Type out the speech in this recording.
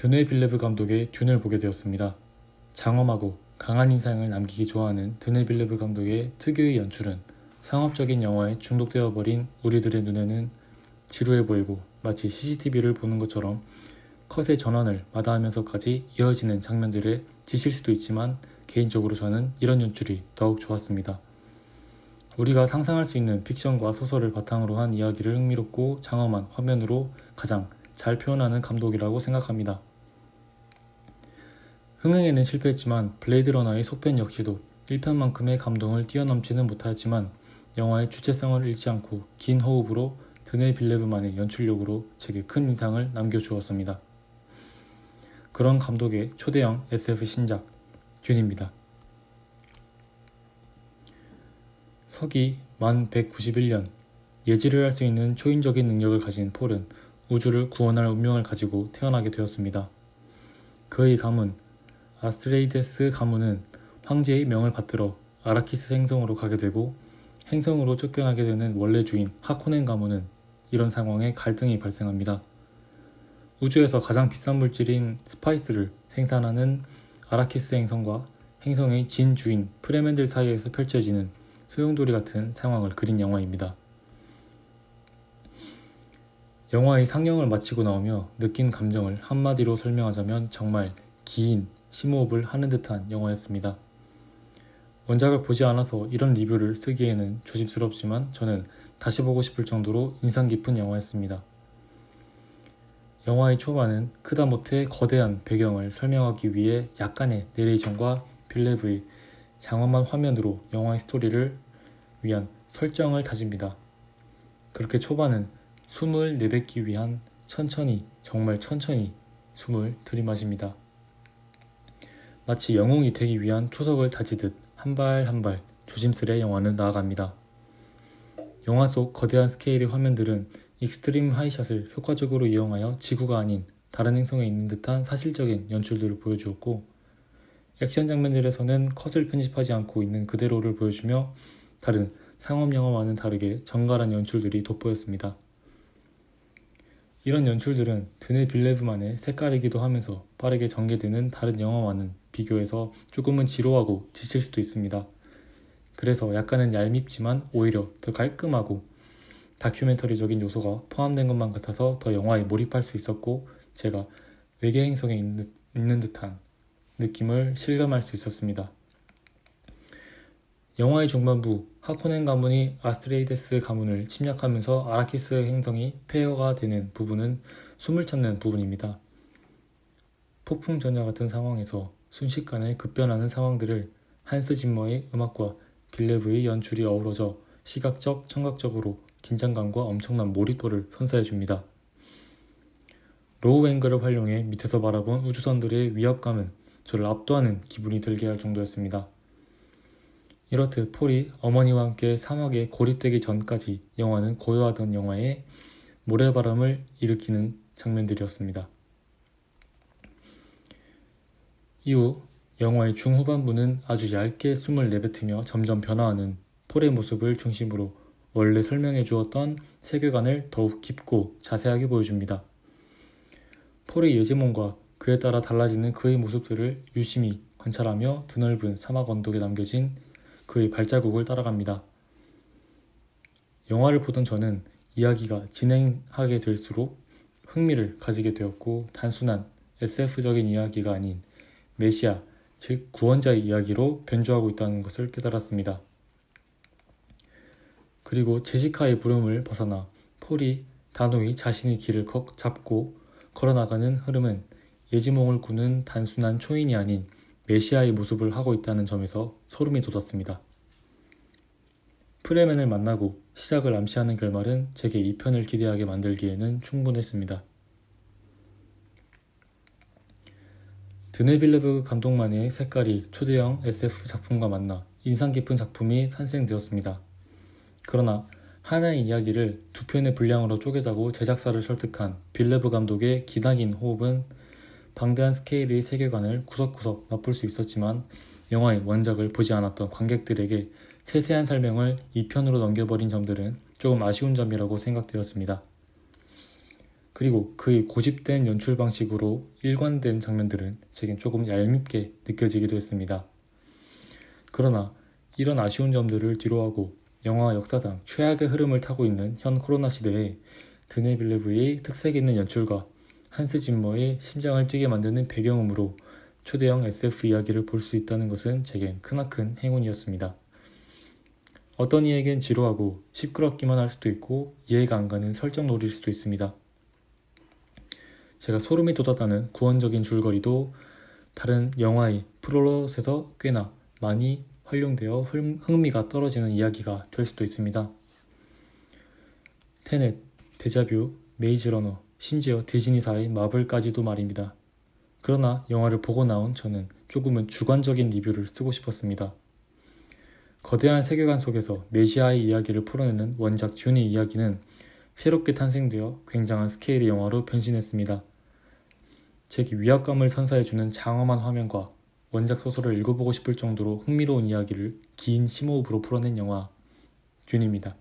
드네 빌레브 감독의 듄을 보게 되었습니다. 장엄하고 강한 인상을 남기기 좋아하는 드네 빌레브 감독의 특유의 연출은 상업적인 영화에 중독되어 버린 우리들의 눈에는 지루해 보이고 마치 CCTV를 보는 것처럼 컷의 전환을 마다하면서까지 이어지는 장면들에 지칠 수도 있지만 개인적으로 저는 이런 연출이 더욱 좋았습니다. 우리가 상상할 수 있는 픽션과 소설을 바탕으로 한 이야기를 흥미롭고 장엄한 화면으로 가장 잘 표현하는 감독이라고 생각합니다. 흥행에는 실패했지만 블레이드 러너의 속편 역시도 1편만큼의 감동을 뛰어넘지는 못하였지만 영화의 주체성을 잃지 않고 긴 호흡으로 드네 빌레브만의 연출력으로 제게 큰 인상을 남겨주었습니다. 그런 감독의 초대형 SF 신작 듄입니다. 서기 만 191년 예지를 할 수 있는 초인적인 능력을 가진 폴은 우주를 구원할 운명을 가지고 태어나게 되었습니다. 그의 가문 아스트레이데스 가문은 황제의 명을 받들어 아라키스 행성으로 가게 되고 행성으로 쫓겨나게 되는 원래 주인 하코넨 가문은 이런 상황에 갈등이 발생합니다. 우주에서 가장 비싼 물질인 스파이스를 생산하는 아라키스 행성과 행성의 진 주인 프레멘들 사이에서 펼쳐지는 소용돌이 같은 상황을 그린 영화입니다. 영화의 상영을 마치고 나오며 느낀 감정을 한마디로 설명하자면 정말 긴 심호흡을 하는 듯한 영화였습니다. 원작을 보지 않아서 이런 리뷰를 쓰기에는 조심스럽지만 저는 다시 보고 싶을 정도로 인상 깊은 영화였습니다. 영화의 초반은 크다 못해 거대한 배경을 설명하기 위해 약간의 내레이션과 빌레브의 장엄한 화면으로 영화의 스토리를 위한 설정을 다집니다. 그렇게 초반은 숨을 내뱉기 위한 천천히 정말 천천히 숨을 들이마십니다. 마치 영웅이 되기 위한 초석을 다지듯 한 발 한 발 조심스레 영화는 나아갑니다. 영화 속 거대한 스케일의 화면들은 익스트림 하이샷을 효과적으로 이용하여 지구가 아닌 다른 행성에 있는 듯한 사실적인 연출들을 보여주었고 액션 장면들에서는 컷을 편집하지 않고 있는 그대로를 보여주며 다른 상업 영화와는 다르게 정갈한 연출들이 돋보였습니다. 이런 연출들은 드네 빌레브만의 색깔이기도 하면서 빠르게 전개되는 다른 영화와는 비교해서 조금은 지루하고 지칠 수도 있습니다. 그래서 약간은 얄밉지만 오히려 더 깔끔하고 다큐멘터리적인 요소가 포함된 것만 같아서 더 영화에 몰입할 수 있었고 제가 외계 행성에 있는 듯한 느낌을 실감할 수 있었습니다. 영화의 중반부 하코넨 가문이 아스트레이데스 가문을 침략하면서 아라키스 행성이 폐허가 되는 부분은 숨을 참는 부분입니다. 폭풍 전야 같은 상황에서 순식간에 급변하는 상황들을 한스 짐머의 음악과 빌레브의 연출이 어우러져 시각적, 청각적으로 긴장감과 엄청난 몰입도를 선사해줍니다. 로우 앵글을 활용해 밑에서 바라본 우주선들의 위협감은 저를 압도하는 기분이 들게 할 정도였습니다. 이렇듯 폴이 어머니와 함께 사막에 고립되기 전까지 영화는 고요하던 영화에 모래바람을 일으키는 장면들이었습니다. 이후 영화의 중후반부는 아주 얇게 숨을 내뱉으며 점점 변화하는 폴의 모습을 중심으로 원래 설명해 주었던 세계관을 더욱 깊고 자세하게 보여줍니다. 폴의 예지몽과 그에 따라 달라지는 그의 모습들을 유심히 관찰하며 드넓은 사막 언덕에 남겨진 그의 발자국을 따라갑니다. 영화를 보던 저는 이야기가 진행하게 될수록 흥미를 가지게 되었고 단순한 SF적인 이야기가 아닌 메시아, 즉 구원자의 이야기로 변주하고 있다는 것을 깨달았습니다. 그리고 제시카의 부름을 벗어나 폴이 단호히 자신의 길을 잡고 걸어나가는 흐름은 예지몽을 꾸는 단순한 초인이 아닌 메시아의 모습을 하고 있다는 점에서 소름이 돋았습니다. 프레맨을 만나고 시작을 암시하는 결말은 제게 이 편을 기대하게 만들기에는 충분했습니다. 드네 빌레브 감독만의 색깔이 초대형 SF 작품과 만나 인상 깊은 작품이 탄생되었습니다. 그러나 하나의 이야기를 두 편의 분량으로 쪼개자고 제작사를 설득한 빌레브 감독의 기나긴 호흡은 방대한 스케일의 세계관을 구석구석 맛볼 수 있었지만 영화의 원작을 보지 않았던 관객들에게 세세한 설명을 2편으로 넘겨버린 점들은 조금 아쉬운 점이라고 생각되었습니다. 그리고 그의 고집된 연출 방식으로 일관된 장면들은 제겐 조금 얄밉게 느껴지기도 했습니다. 그러나 이런 아쉬운 점들을 뒤로하고 영화 역사상 최악의 흐름을 타고 있는 현 코로나 시대에 드네 빌레브의 특색 있는 연출과 한스 짐머의 심장을 뛰게 만드는 배경음으로 초대형 SF 이야기를 볼 수 있다는 것은 제겐 크나큰 행운이었습니다. 어떤 이에겐 지루하고 시끄럽기만 할 수도 있고 이해가 안 가는 설정놀이일 수도 있습니다. 제가 소름이 돋았다는 구원적인 줄거리도 다른 영화의 플롯에서 꽤나 많이 활용되어 흥미가 떨어지는 이야기가 될 수도 있습니다. 테넷, 데자뷰, 메이즈러너, 심지어 디즈니사의 마블까지도 말입니다. 그러나 영화를 보고 나온 저는 조금은 주관적인 리뷰를 쓰고 싶었습니다. 거대한 세계관 속에서 메시아의 이야기를 풀어내는 원작 듄의 이야기는 새롭게 탄생되어 굉장한 스케일의 영화로 변신했습니다. 제게 위압감을 선사해주는 장엄한 화면과 원작 소설을 읽어보고 싶을 정도로 흥미로운 이야기를 긴 심호흡으로 풀어낸 영화 듄입니다.